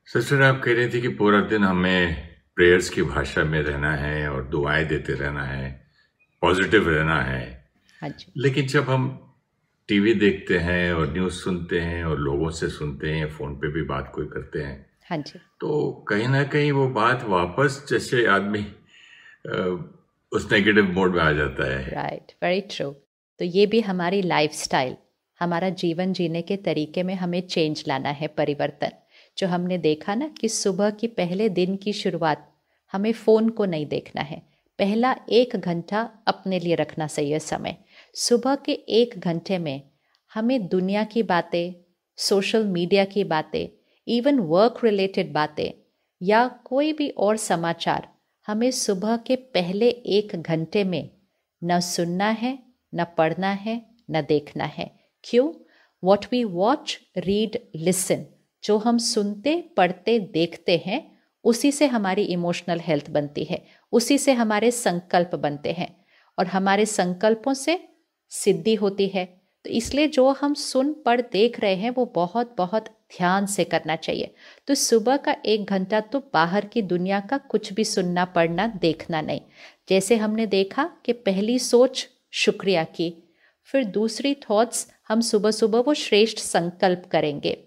Sister, आप कह रही थी कि पूरा दिन हमें प्रेयर्स की भाषा में रहना है और दुआएं देते रहना है, पॉजिटिव रहना है। हाँ जी। लेकिन जब हम टीवी देखते हैं और न्यूज़ सुनते हैं और लोगों से सुनते हैं, फ़ोन पे भी बात कोई करते हैं, हाँ जी। तो कहीं ना कहीं वो बात वापस जैसे आदमी उस नेगेटिव मोड में आ जाता है। Right, very true. तो ये भी हमारी लाइफस्टाइल, हमारा जीवन जीने के तरीके में हमें चेंज लाना है, परिवर्तन। जो हमने देखा ना कि सुबह की पहले दिन की शुरुआत हमें फ़ोन को नहीं देखना है। पहला 1 घंटा अपने लिए रखना चाहिए समय। सुबह के 1 घंटे में हमें दुनिया की बातें, सोशल मीडिया की बातें, इवन वर्क रिलेटेड बातें या कोई भी और समाचार हमें सुबह के पहले 1 घंटे में न सुनना है, न पढ़ना है, न देखना है। क्यों? What we watch, read, listen, जो हम सुनते, पढ़ते, देखते हैं, उसी से हमारी इमोशनल हेल्थ बनती है, उसी से हमारे संकल्प बनते हैं और हमारे संकल्पों से सिद्धि होती है। तो इसलिए जो हम सुन पढ़ देख रहे हैं वो बहुत बहुत ध्यान से करना चाहिए। तो सुबह का 1 घंटा तो बाहर की दुनिया का कुछ भी सुनना, पढ़ना, देखना नहीं। जैसे हमने देखा कि पहली सोच शुक्रिया की, फिर दूसरी थॉट्स हम सुबह सुबह वो श्रेष्ठ संकल्प करेंगे।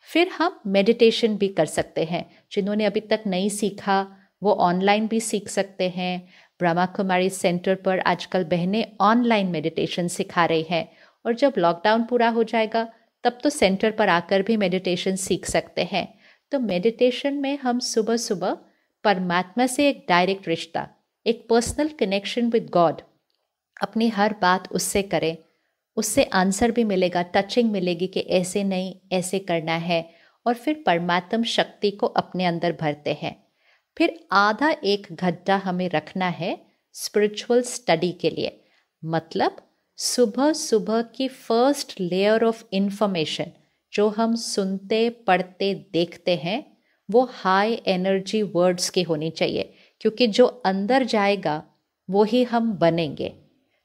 फिर हम मेडिटेशन भी कर सकते हैं। जिन्होंने अभी तक नहीं सीखा वो ऑनलाइन भी सीख सकते हैं। ब्रह्मा कुमारी सेंटर पर आजकल बहनें ऑनलाइन मेडिटेशन सिखा रही हैं और जब लॉकडाउन पूरा हो जाएगा तब तो सेंटर पर आकर भी मेडिटेशन सीख सकते हैं। तो मेडिटेशन में हम सुबह सुबह परमात्मा से एक डायरेक्ट रिश्ता, एक पर्सनल कनेक्शन विद गॉड, अपनी हर बात उससे करें, उससे आंसर भी मिलेगा, टचिंग मिलेगी कि ऐसे नहीं ऐसे करना है, और फिर परमात्म शक्ति को अपने अंदर भरते हैं। फिर आधा 1 घंटा हमें रखना है स्पिरिचुअल स्टडी के लिए। मतलब सुबह सुबह की फर्स्ट लेयर ऑफ इंफॉर्मेशन जो हम सुनते, पढ़ते, देखते हैं वो हाई एनर्जी वर्ड्स की होनी चाहिए, क्योंकि जो अंदर जाएगा वो ही हम बनेंगे।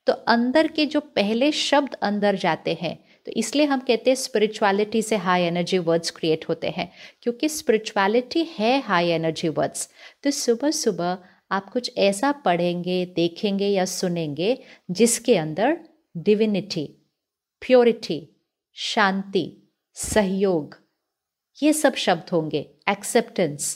तो अंदर के जो पहले शब्द अंदर जाते हैं, तो इसलिए हम कहते हैं स्पिरिचुअलिटी से हाई एनर्जी वर्ड्स क्रिएट होते हैं, क्योंकि स्पिरिचुअलिटी है हाई एनर्जी वर्ड्स। तो सुबह सुबह आप कुछ ऐसा पढ़ेंगे, देखेंगे या सुनेंगे जिसके अंदर डिविनिटी, प्योरिटी, शांति, सहयोग, ये सब शब्द होंगे। एक्सेप्टेंस,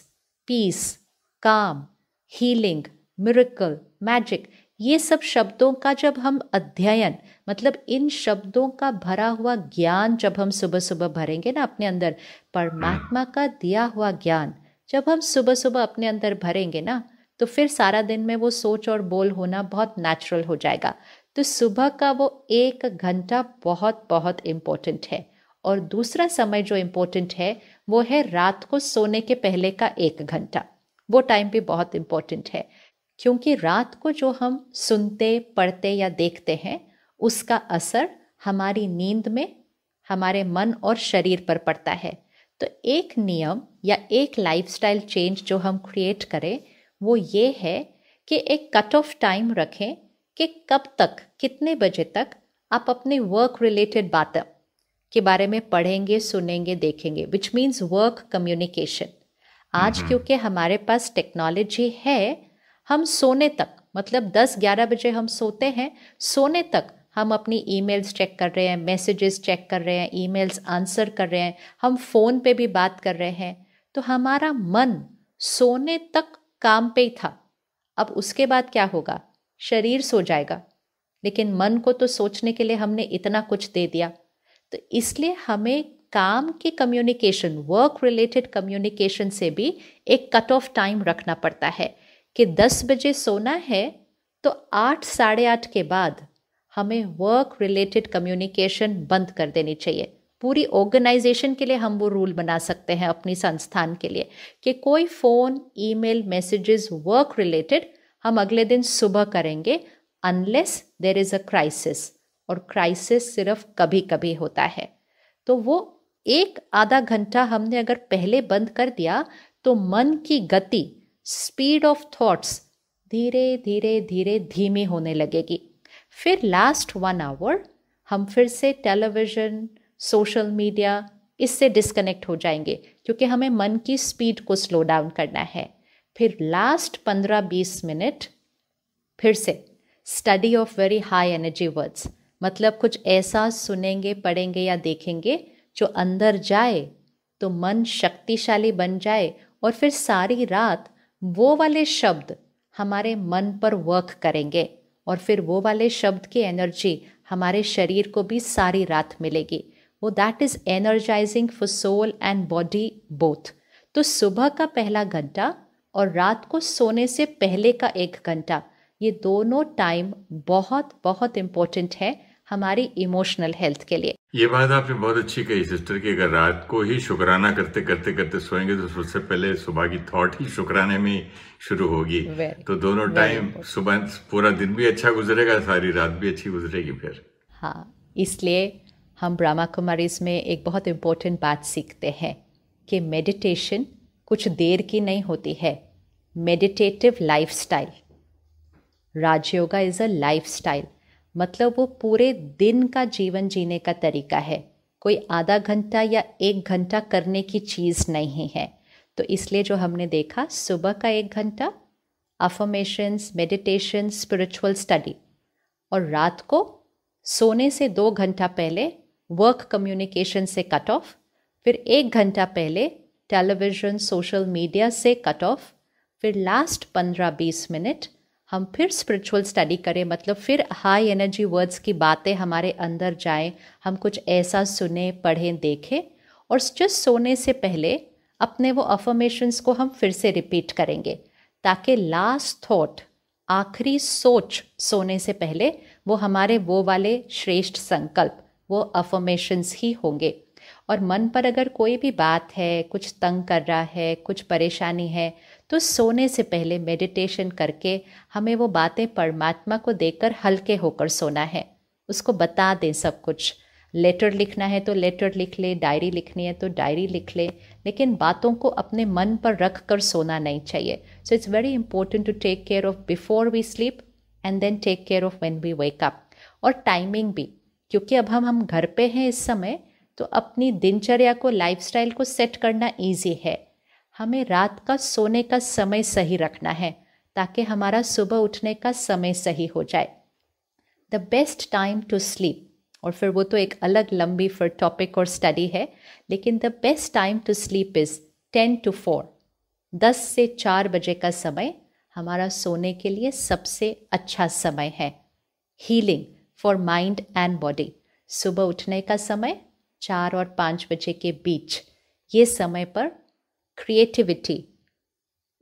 पीस, काम, हीलिंग, मिरेकल, मैजिक, ये सब शब्दों का जब हम अध्ययन, मतलब इन शब्दों का भरा हुआ ज्ञान जब हम सुबह सुबह भरेंगे ना अपने अंदर, परमात्मा का दिया हुआ ज्ञान जब हम सुबह सुबह अपने अंदर भरेंगे ना, तो फिर सारा दिन में वो सोच और बोल होना बहुत नेचुरल हो जाएगा। तो सुबह का वो 1 घंटा बहुत बहुत इम्पोर्टेंट है। और दूसरा समय जो इम्पोर्टेंट है वो है रात को सोने के पहले का 1 घंटा। वो टाइम भी बहुत इम्पोर्टेंट है, क्योंकि रात को जो हम सुनते, पढ़ते या देखते हैं उसका असर हमारी नींद में, हमारे मन और शरीर पर पड़ता है। तो एक नियम या एक लाइफस्टाइल चेंज जो हम क्रिएट करें वो ये है कि एक कट ऑफ टाइम रखें कि कब तक, कितने बजे तक आप अपने वर्क रिलेटेड बातें के बारे में पढ़ेंगे, सुनेंगे, देखेंगे, विच मीन्स वर्क कम्युनिकेशन। आज हम्म। क्योंकि हमारे पास टेक्नोलॉजी है, हम सोने तक, मतलब 10-11 बजे हम सोते हैं, सोने तक हम अपनी ईमेल्स चेक कर रहे हैं, मैसेजेस चेक कर रहे हैं, ईमेल्स आंसर कर रहे हैं, हम फ़ोन पे भी बात कर रहे हैं। तो हमारा मन सोने तक काम पे ही था। अब उसके बाद क्या होगा? शरीर सो जाएगा, लेकिन मन को तो सोचने के लिए हमने इतना कुछ दे दिया। तो इसलिए हमें काम की कम्युनिकेशन, वर्क रिलेटेड कम्युनिकेशन से भी एक कट ऑफ टाइम रखना पड़ता है कि 10 बजे सोना है तो 8, साढ़े 8 के बाद हमें वर्क रिलेटेड कम्युनिकेशन बंद कर देनी चाहिए। पूरी ऑर्गेनाइजेशन के लिए हम वो रूल बना सकते हैं अपनी संस्थान के लिए कि कोई phone, email, messages work related हम अगले दिन सुबह करेंगे, unless there is a crisis. और क्राइसिस सिर्फ कभी कभी होता है। तो वो एक आधा घंटा हमने अगर पहले बंद कर दिया तो मन की गति, स्पीड ऑफ थॉट्स धीरे धीरे धीरे धीमी होने लगेगी। फिर लास्ट 1 आवर हम फिर से टेलीविज़न, सोशल मीडिया, इससे डिस्कनेक्ट हो जाएंगे, क्योंकि हमें मन की स्पीड को स्लो डाउन करना है। फिर लास्ट 15-20 मिनट फिर से study of very high energy words, मतलब कुछ ऐसा सुनेंगे, पढ़ेंगे या देखेंगे जो अंदर जाए तो मन शक्तिशाली बन जाए, और फिर सारी रात वो वाले शब्द हमारे मन पर वर्क करेंगे, और फिर वो वाले शब्द की एनर्जी हमारे शरीर को भी सारी रात मिलेगी। वो that is energising for soul and body both. तो सुबह का पहला घंटा और रात को सोने से पहले का 1 घंटा, ये दोनों टाइम बहुत बहुत इम्पोर्टेंट है हमारी इमोशनल हेल्थ के लिए। ये बात आपने बहुत अच्छी कही सिस्टर कि अगर रात को ही शुक्राना करते करते करते सोएंगे तो सबसे पहले सुबह की थॉट ही शुक्राने में शुरू होगी। तो दोनों टाइम, सुबह पूरा दिन भी अच्छा गुजरेगा, सारी रात भी अच्छी गुजरेगी फिर। हाँ, इसलिए हम ब्रह्मा कुमारीज में एक बहुत इम्पोर्टेंट बात सीखते हैं कि मेडिटेशन कुछ देर की नहीं होती है। Meditative lifestyle, Rajyoga is a lifestyle, मतलब वो पूरे दिन का जीवन जीने का तरीका है, कोई आधा घंटा या 1 घंटा करने की चीज़ नहीं है। तो इसलिए जो हमने देखा, सुबह का 1 घंटा अफर्मेशंस, मेडिटेशन, स्पिरिचुअल स्टडी, और रात को सोने से 2 घंटा पहले वर्क कम्युनिकेशन से कट ऑफ, फिर 1 घंटा पहले टेलीविज़न, सोशल मीडिया से कट ऑफ, फिर लास्ट 15-20 मिनट हम फिर स्पिरिचुअल स्टडी करें, मतलब फिर हाई एनर्जी वर्ड्स की बातें हमारे अंदर जाएं, हम कुछ ऐसा सुने, पढ़ें, देखें, और जस्ट सोने से पहले अपने वो अफर्मेशंस को हम फिर से रिपीट करेंगे, ताकि लास्ट थॉट, आखिरी सोच सोने से पहले वो हमारे वो वाले श्रेष्ठ संकल्प, वो अफर्मेशंस ही होंगे। और मन पर अगर कोई भी बात है, कुछ तंग कर रहा है, कुछ परेशानी है, तो सोने से पहले मेडिटेशन करके हमें वो बातें परमात्मा को देकर हल्के होकर सोना है, उसको बता दें सब कुछ। लेटर लिखना है तो लेटर लिख ले, डायरी लिखनी है तो डायरी लिख ले, लेकिन बातों को अपने मन पर रख कर सोना नहीं चाहिए। So it's very important to take care of before we sleep and then take care of when we wake up. और टाइमिंग भी, क्योंकि अब हम घर पे हैं इस समय, तो अपनी दिनचर्या को, लाइफस्टाइल को सेट करना ईजी है। हमें रात का सोने का समय सही रखना है ताकि हमारा सुबह उठने का समय सही हो जाए। The best time to sleep, और फिर वो तो एक अलग लंबी फिर टॉपिक और स्टडी है, लेकिन the best time to sleep is 10 to 4, 10 से 4 बजे का समय हमारा सोने के लिए सबसे अच्छा समय है। Healing for mind and body, सुबह उठने का समय 4 और 5 बजे के बीच, ये समय पर क्रिएटिविटी,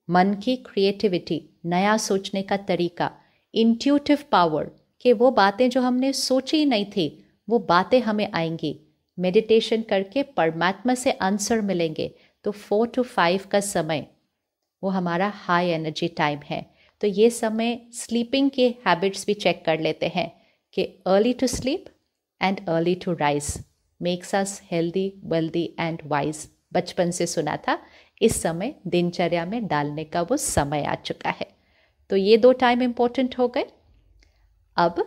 मन की क्रिएटिविटी, नया सोचने का तरीका, इंट्यूटिव पावर, कि वो बातें जो हमने सोची नहीं थी वो बातें हमें आएंगी। मेडिटेशन करके परमात्मा से आंसर मिलेंगे। तो 4 to 5 का समय वो हमारा हाई एनर्जी टाइम है। तो ये समय स्लीपिंग के हैबिट्स भी चेक कर लेते हैं कि early to sleep and early to rise makes us healthy, wealthy and wise. बचपन से सुना था, इस समय दिनचर्या में डालने का वो समय आ चुका है। तो ये 2 टाइम इम्पोर्टेंट हो गए। अब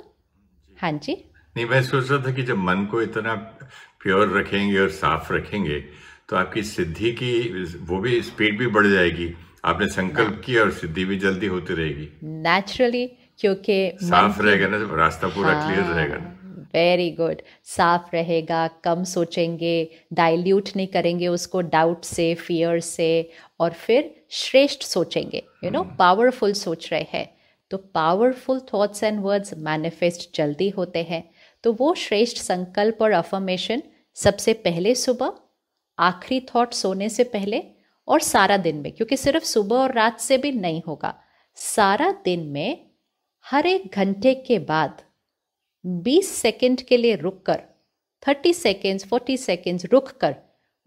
हाँ जी, नहीं, मैं सोच रहा था कि जब मन को इतना प्योर रखेंगे और साफ रखेंगे तो आपकी सिद्धि की वो भी स्पीड भी बढ़ जाएगी। आपने संकल्प किया और सिद्धि भी जल्दी होती रहेगी नेचुरली, क्योंकि साफ रहेगा ना, रास्ता पूरा क्लियर रहेगा ना। वेरी गुड, साफ रहेगा, कम सोचेंगे, डाइल्यूट नहीं करेंगे उसको डाउट से, फियर से, और फिर श्रेष्ठ सोचेंगे, पावरफुल सोच रहे हैं। तो powerful thoughts and words manifest जल्दी होते हैं। तो वो श्रेष्ठ संकल्प और अफर्मेशन सबसे पहले सुबह, आखिरी थॉट सोने से पहले, और सारा दिन में, क्योंकि सिर्फ सुबह और रात से भी नहीं होगा, सारा दिन में हर 1 घंटे के बाद 20 सेकंड के लिए रुककर, 30 सेकंड्स, 40 सेकंड्स रुककर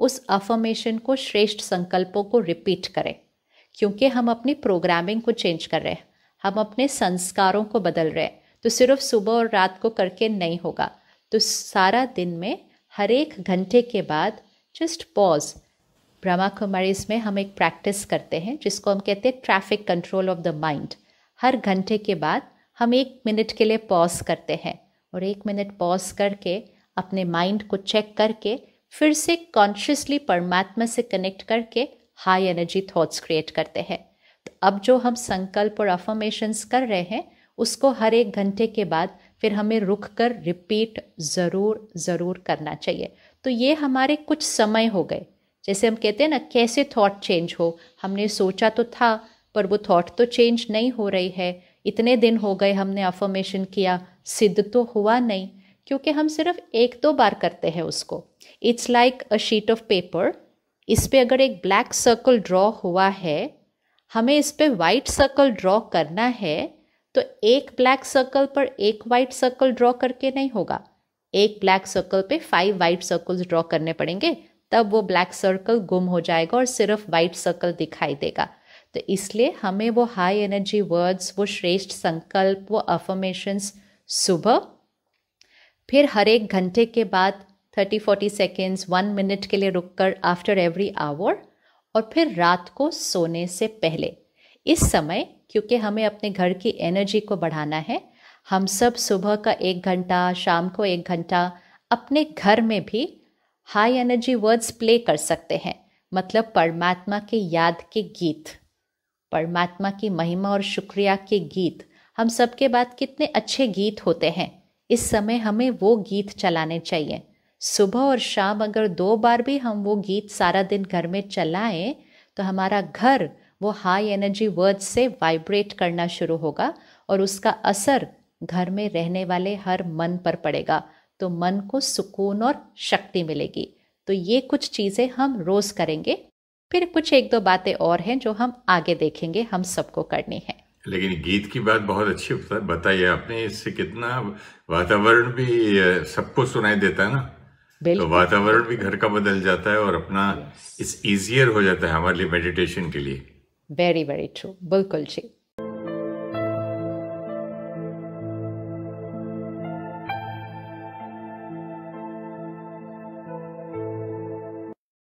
उस अफर्मेशन को, श्रेष्ठ संकल्पों को रिपीट करें। क्योंकि हम अपनी प्रोग्रामिंग को चेंज कर रहे हैं, हम अपने संस्कारों को बदल रहे हैं। तो सिर्फ सुबह और रात को करके नहीं होगा। तो सारा दिन में हर 1 घंटे के बाद जस्ट पॉज। ब्रह्मा कुमारीज में हम एक प्रैक्टिस करते हैं जिसको हम कहते हैं traffic control of the mind. हर घंटे के बाद हम 1 मिनट के लिए पॉज करते हैं, और 1 मिनट पॉज करके अपने माइंड को चेक करके फिर से कॉन्शियसली परमात्मा से कनेक्ट करके हाई एनर्जी थॉट्स क्रिएट करते हैं। तो अब जो हम संकल्प और अफर्मेशंस कर रहे हैं उसको हर 1 घंटे के बाद फिर हमें रुक कर रिपीट ज़रूर करना चाहिए। तो ये हमारे कुछ समय हो गए। जैसे हम कहते हैं ना, कैसे थॉट चेंज हो, हमने सोचा तो था पर वो थॉट तो चेंज नहीं हो रही है। इतने दिन हो गए हमने अफर्मेशन किया, सिद्ध तो हुआ नहीं, क्योंकि हम सिर्फ 1-2 बार करते हैं उसको। It's like a sheet of paper, इस पे अगर एक ब्लैक सर्कल ड्रॉ हुआ है, हमें इस पे वाइट सर्कल ड्रॉ करना है, तो एक ब्लैक सर्कल पर एक वाइट सर्कल ड्रॉ करके नहीं होगा। एक ब्लैक सर्कल पे 5 वाइट सर्कल्स ड्रॉ करने पड़ेंगे, तब वो ब्लैक सर्कल गुम हो जाएगा और सिर्फ वाइट सर्कल दिखाई देगा। तो इसलिए हमें वो हाई एनर्जी वर्ड्स, वो श्रेष्ठ संकल्प, वो अफर्मेशंस सुबह, फिर हर 1 घंटे के बाद 30-40 सेकेंड्स, 1 मिनट के लिए रुककर आफ्टर एवरी आवर, और फिर रात को सोने से पहले। इस समय क्योंकि हमें अपने घर की एनर्जी को बढ़ाना है, हम सब सुबह का 1 घंटा, शाम को 1 घंटा अपने घर में भी हाई एनर्जी वर्ड्स प्ले कर सकते हैं। मतलब परमात्मा के याद के गीत, परमात्मा की महिमा और शुक्रिया के गीत। हम सबके बाद कितने अच्छे गीत होते हैं, इस समय हमें वो गीत चलाने चाहिए। सुबह और शाम अगर 2 बार भी हम वो गीत सारा दिन घर में चलाएं, तो हमारा घर वो हाई एनर्जी वर्ड्स से वाइब्रेट करना शुरू होगा और उसका असर घर में रहने वाले हर मन पर पड़ेगा। तो मन को सुकून और शक्ति मिलेगी। तो ये कुछ चीज़ें हम रोज़ करेंगे। फिर कुछ 1-2 बातें और हैं जो हम आगे देखेंगे, हम सबको करनी है। लेकिन गीत की बात बहुत अच्छी बताई आपने। इससे कितना वातावरण भी सबको सुनाई देता है ना, तो वातावरण भी घर का बदल जाता है और अपना इस ईजियर हो जाता है हमारे लिए मेडिटेशन के लिए। वेरी वेरी ट्रू, बिल्कुल जी।